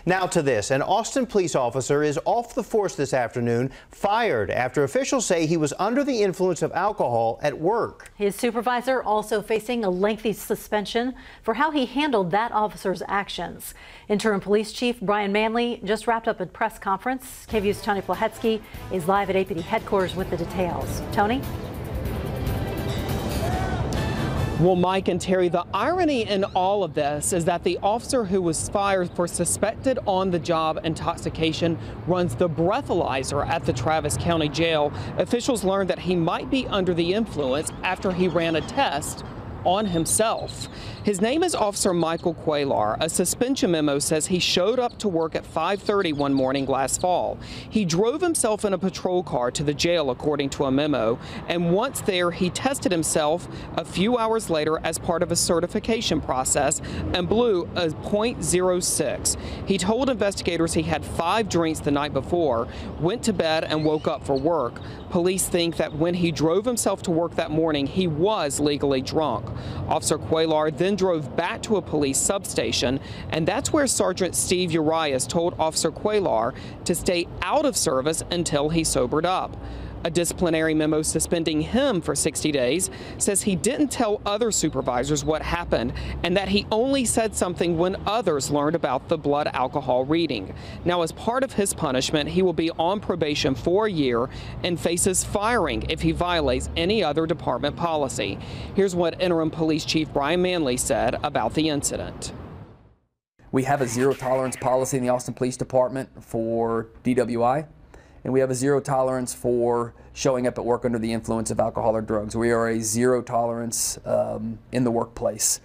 Now to this, an Austin police officer is off the force this afternoon, fired after officials say he was under the influence of alcohol at work. His supervisor also facing a lengthy suspension for how he handled that officer's actions. Interim Police Chief Brian Manley just wrapped up a press conference. KVU's Tony Plahetsky is live at APD headquarters with the details. Tony? Well, Mike and Terry, the irony in all of this is that the officer who was fired for suspected on-the-job intoxication runs the breathalyzer at the Travis County Jail. Officials learned that he might be under the influence after he ran a test on himself. His name is Officer Michael Quaylar. A suspension memo says he showed up to work at 5:30 one morning last fall. He drove himself in a patrol car to the jail, according to a memo, and once there, he tested himself a few hours later as part of a certification process and blew a .06. He told investigators he had 5 drinks the night before, went to bed and woke up for work. Police think that when he drove himself to work that morning, he was legally drunk. Officer Quaylar then drove back to a police substation, and that's where Sergeant Steve Urias told Officer Quaylar to stay out of service until he sobered up. A disciplinary memo suspending him for 60 days says he didn't tell other supervisors what happened and that he only said something when others learned about the blood alcohol reading. Now, as part of his punishment, he will be on probation for a year and faces firing if he violates any other department policy. Here's what Interim Police Chief Brian Manley said about the incident. We have a zero tolerance policy in the Austin Police Department for DWI. And we have a zero tolerance for showing up at work under the influence of alcohol or drugs. We are a zero tolerance in the workplace.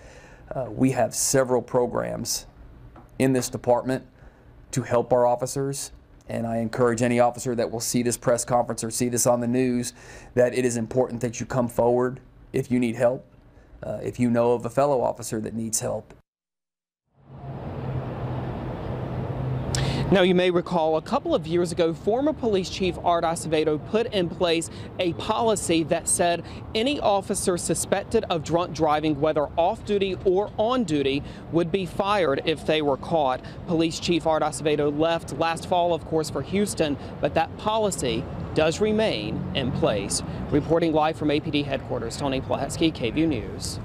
We have several programs in this department to help our officers, and I encourage any officer that will see this press conference or see this on the news that it is important that you come forward if you need help, if you know of a fellow officer that needs help. Now, you may recall a couple of years ago, former Police Chief Art Acevedo put in place a policy that said any officer suspected of drunk driving, whether off-duty or on duty, would be fired if they were caught. Police Chief Art Acevedo left last fall, of course, for Houston, but that policy does remain in place. Reporting live from APD headquarters, Tony Plahetsky, KVU News.